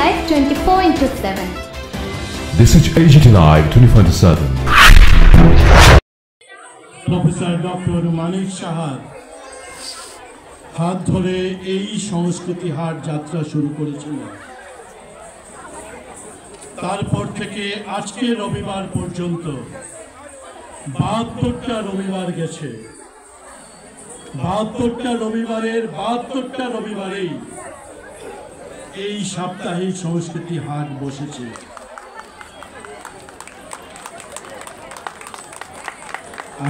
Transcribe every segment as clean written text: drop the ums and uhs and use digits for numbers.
Live 24/7. This is AGT Live 24/7. Professor doctor Manik সাহার হাত ধরে এই সংস্কৃতি হাট যাত্রা শুরু করেছিল। তারপর থেকে আজকে রবিবার পর্যন্ত 72টা রবিবার গেছে। 72টা রবিবারের 72টা রবিবারেই এই সাপ্তাহিক সংস্কৃতি হাট বসেছে।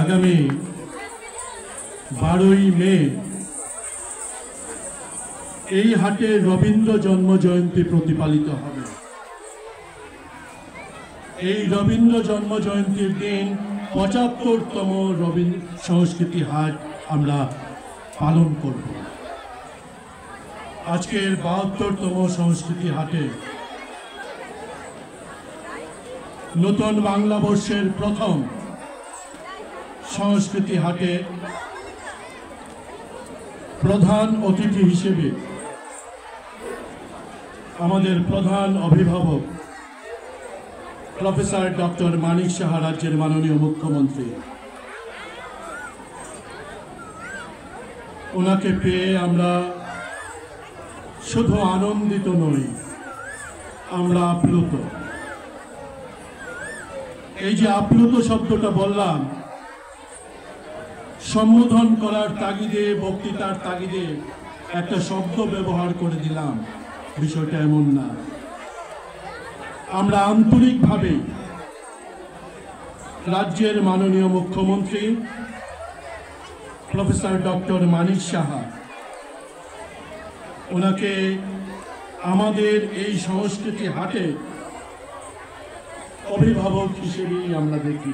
আগামী 12ই মে এই হাটে রবীন্দ্র জন্ম জয়ন্তী প্রতিপালিত হবে। এই রবীন্দ্র জন্ম জয়ন্তীর দিন 75তম সংস্কৃতি হাট আমরা পালন করব। আজকের 72তম সংস্কৃতি হাটে নতুন বাংলা বর্ষের প্রথম সংস্কৃতি হাটে প্রধান অতিথি হিসেবে আমাদের প্রধান অভিভাবক প্রফেসর ডক্টর মানিক সাহা, রাজ্যের মাননীয় মুখ্যমন্ত্রী, ওনাকে পেয়ে আমরা শুধু আনন্দিত নই, আমরা আপ্লুত। এই যে আপ্লুত শব্দটা বললাম, সম্বোধন করার তাগিদে, বক্তৃতার তাগিদে একটা শব্দ ব্যবহার করে দিলাম, বিষয়টা এমন না। আমরা আন্তরিকভাবে রাজ্যের মাননীয় মুখ্যমন্ত্রী প্রফেসর ডক্টর মানিক সাহা, ওনাকে আমাদের এই সংস্কৃতি হাটে অভিভাবক হিসেবেই আমরা দেখি।